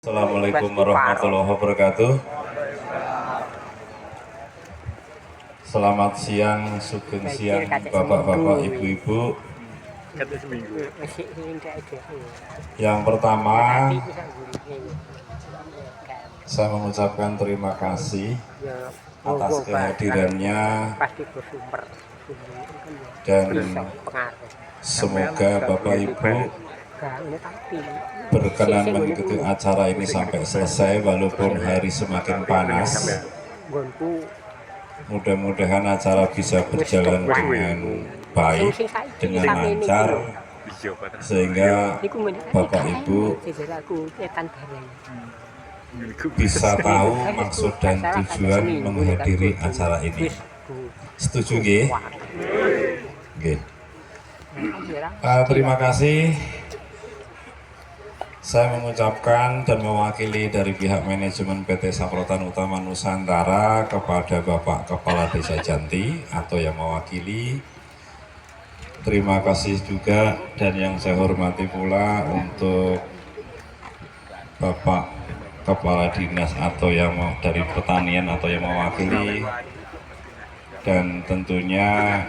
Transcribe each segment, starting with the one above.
Assalamualaikum warahmatullahi wabarakatuh. Selamat siang, sugeng siang bapak-bapak, ibu-ibu. Yang pertama, saya mengucapkan terima kasih atas kehadirannya dan semoga bapak ibu berkenan mengikuti acara ini sampai selesai walaupun hari semakin panas. Mudah-mudahan acara bisa berjalan dengan baik, dengan lancar, sehingga Bapak Ibu bisa tahu maksud dan tujuan menghadiri acara ini. Setuju nggih? Nggih. Terima kasih. Saya mengucapkan dan mewakili dari pihak manajemen PT Saprotan Utama Nusantara kepada Bapak Kepala Desa Janti atau yang mewakili. Terima kasih juga dan yang saya hormati pula untuk Bapak Kepala Dinas atau yang dari Pertanian atau yang mewakili, dan tentunya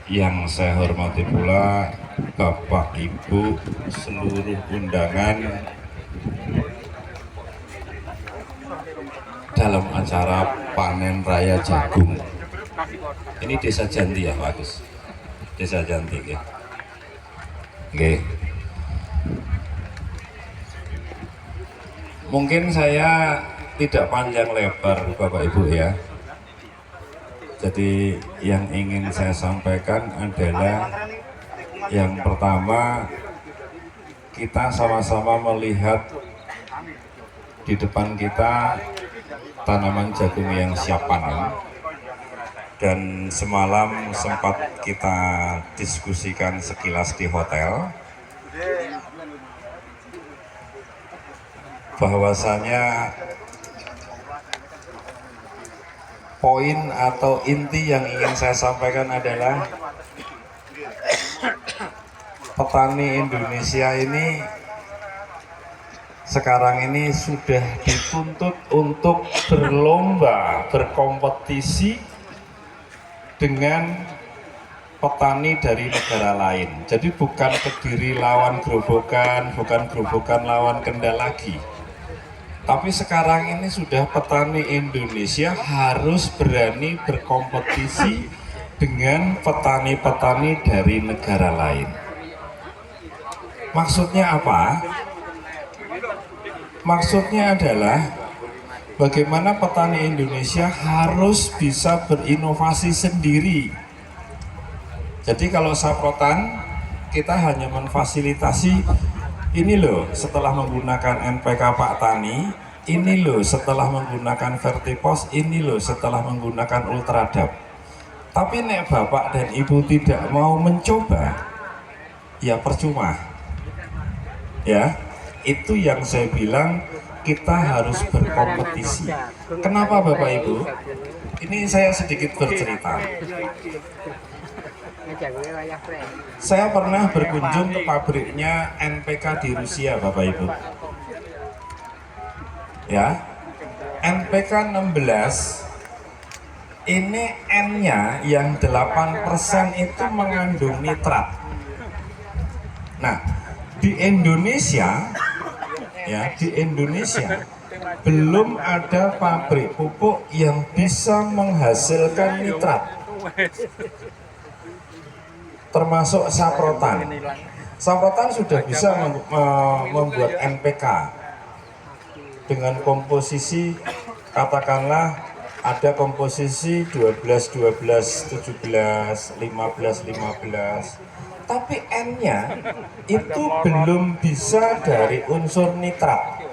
yang saya hormati pula Bapak Ibu seluruh undangan dalam acara panen raya jagung. Ini Desa Janti ya Pak Agus? Desa Janti ya. Oke. Mungkin saya tidak panjang lebar Bapak Ibu ya. Jadi yang ingin saya sampaikan adalah yang pertama, kita sama-sama melihat di depan kita tanaman jagung yang siap panen, dan semalam sempat kita diskusikan sekilas di hotel bahwasanya poin atau inti yang ingin saya sampaikan adalah petani Indonesia ini sekarang ini sudah dituntut untuk berlomba, berkompetisi dengan petani dari negara lain. Jadi bukan Kediri lawan Grobogan, bukan Grobogan lawan Kendal lagi. Tapi sekarang ini sudah petani Indonesia harus berani berkompetisi dengan petani-petani dari negara lain. Maksudnya apa? Maksudnya adalah bagaimana petani Indonesia harus bisa berinovasi sendiri. Jadi kalau Saprotan, kita hanya memfasilitasi ini loh setelah menggunakan NPK Pak Tani, ini loh setelah menggunakan Vertipos, ini loh setelah menggunakan Ultradap. Tapi nek Bapak dan Ibu tidak mau mencoba, ya percuma. Ya, itu yang saya bilang kita harus berkompetisi. Kenapa Bapak Ibu? Ini saya sedikit bercerita. Saya pernah berkunjung ke pabriknya NPK di Rusia Bapak Ibu. Ya, NPK 16 ini N-nya yang 8% itu mengandung nitrat. Nah, di Indonesia ya, di Indonesia belum ada pabrik pupuk yang bisa menghasilkan nitrat. Termasuk Saprotan. Saprotan sudah bisa membuat NPK dengan komposisi katakanlah ada komposisi 12 12 17 15 15, tapi N-nya itu belum bisa dari unsur nitrat.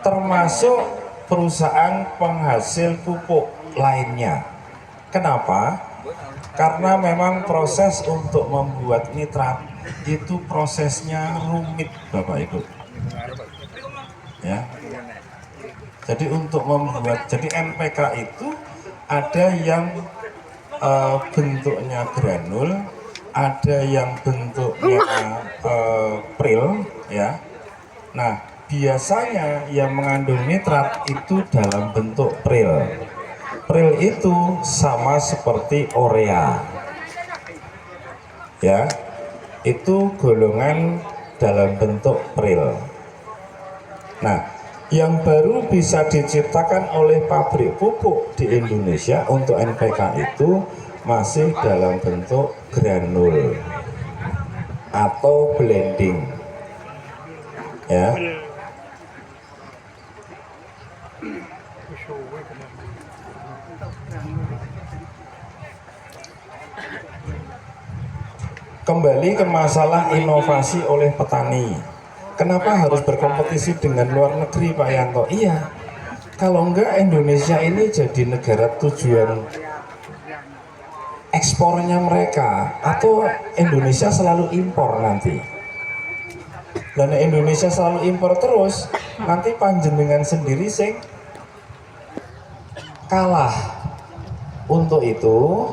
Termasuk perusahaan penghasil pupuk lainnya. Kenapa? Karena memang proses untuk membuat nitrat itu prosesnya rumit Bapak Ibu. Ya. Jadi untuk membuat, jadi NPK itu ada yang bentuknya granul, ada yang bentuknya pril, ya, Nah, biasanya yang mengandung nitrat itu dalam bentuk pril. Pril itu sama seperti urea. Ya, itu golongan dalam bentuk pril. Nah, yang baru bisa diciptakan oleh pabrik pupuk di Indonesia untuk NPK itu masih dalam bentuk granul atau blending. Ya. Kembali ke masalah inovasi oleh petani. Kenapa harus berkompetisi dengan luar negeri, Pak Yanto? Iya, kalau enggak Indonesia ini jadi negara tujuan ekspornya mereka, atau Indonesia selalu impor nanti. Dan Indonesia selalu impor terus, nanti panjenengan sendiri sing kalah. Untuk itu,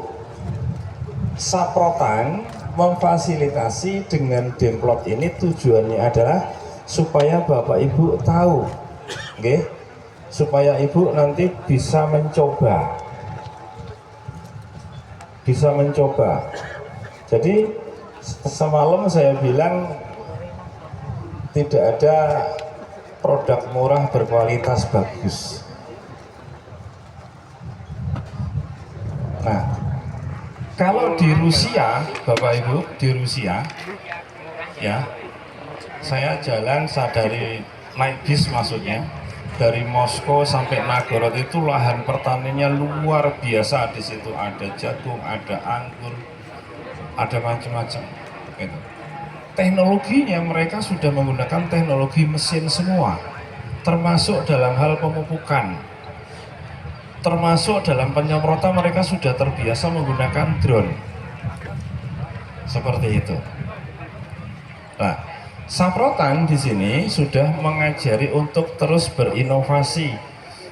Saprotan memfasilitasi dengan Demplot ini tujuannya adalah supaya Bapak Ibu tahu, okay? Supaya Ibu nanti bisa mencoba. Jadi semalam saya bilang tidak ada produk murah berkualitas bagus. Nah, kalau di Rusia, Bapak Ibu, di Rusia, ya, saya jalan dari naik bis maksudnya, dari Moskow sampai Nagorod itu lahan pertaniannya luar biasa. Di situ ada jagung, ada anggur, ada macam-macam. Gitu. Teknologinya mereka sudah menggunakan teknologi mesin semua, termasuk dalam hal pemupukan, termasuk dalam penyemprotan mereka sudah terbiasa menggunakan drone. Seperti itu. Nah, Saprotan di sini sudah mengajari untuk terus berinovasi.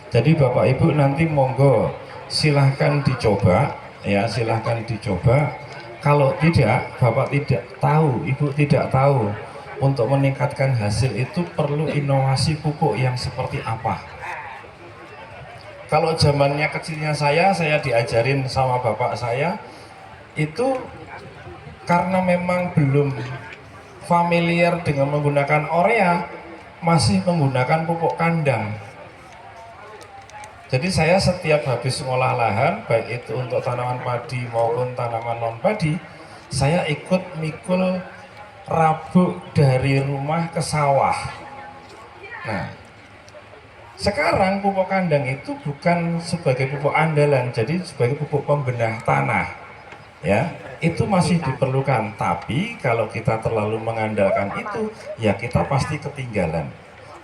Jadi Bapak Ibu nanti monggo silahkan dicoba, ya silahkan dicoba. Kalau tidak, Bapak tidak tahu, Ibu tidak tahu, untuk meningkatkan hasil itu perlu inovasi pupuk yang seperti apa. Kalau zamannya kecilnya saya diajarin sama bapak saya, itu karena memang belum familiar dengan menggunakan urea, masih menggunakan pupuk kandang. Jadi saya setiap habis ngolah lahan, baik itu untuk tanaman padi maupun tanaman non padi, saya ikut mikul rabuk dari rumah ke sawah. Nah, sekarang pupuk kandang itu bukan sebagai pupuk andalan, jadi sebagai pupuk pembenah tanah. Ya, itu masih diperlukan, tapi kalau kita terlalu mengandalkan itu, ya kita pasti ketinggalan.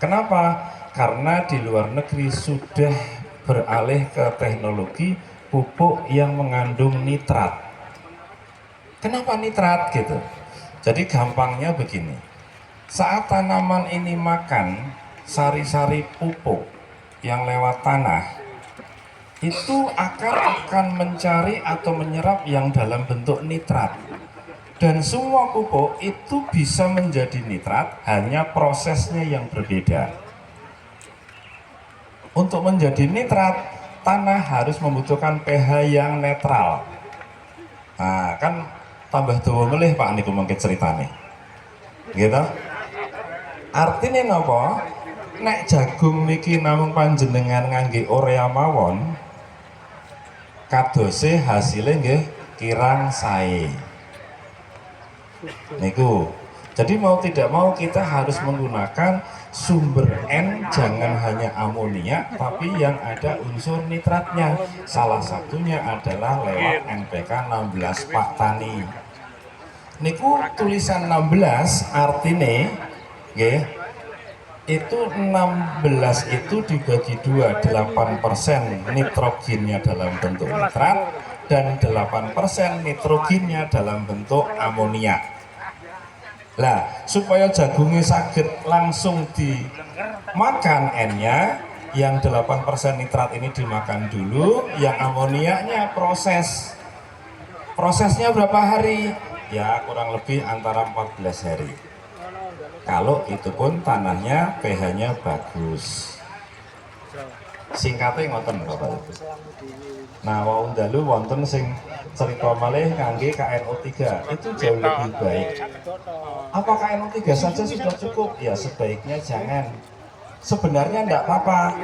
Kenapa? Karena di luar negeri sudah beralih ke teknologi pupuk yang mengandung nitrat. Kenapa nitrat gitu? Jadi gampangnya begini, saat tanaman ini makan sari-sari pupuk yang lewat tanah, itu akan mencari atau menyerap yang dalam bentuk nitrat, dan semua pupuk itu bisa menjadi nitrat, hanya prosesnya yang berbeda. Untuk menjadi nitrat, tanah harus membutuhkan pH yang netral. Nah, kan tambah tua melih Pak niku mungkin ceritanya gitu. Artinya napa? Nek jagung niki namung panjenengan ngangge urea mawon, kadose hasilnya nggih kirang sae niku. Jadi mau tidak mau kita harus menggunakan sumber N, jangan hanya amonia tapi yang ada unsur nitratnya. Salah satunya adalah lewat NPK 16 Pak Tani niku. Tulisan 16 artinya nggih, itu 16 itu dibagi dua, 8% nitrogennya dalam bentuk nitrat dan 8% nitrogennya dalam bentuk amonia. Lah, supaya jagungnya sakit langsung dimakan N-nya, yang 8% nitrat ini dimakan dulu, yang amoniaknya prosesnya berapa hari? Ya kurang lebih antara 14 hari. kalau itu pun tanahnya pH-nya bagus. Singkatnya ngoten Bapak Ibu. Nah, wau dalu wonten sing cerita malih ngangge KNO3 itu jauh lebih baik. Apa KNO3 saja sudah cukup? Ya sebaiknya jangan. Sebenarnya enggak apa-apa.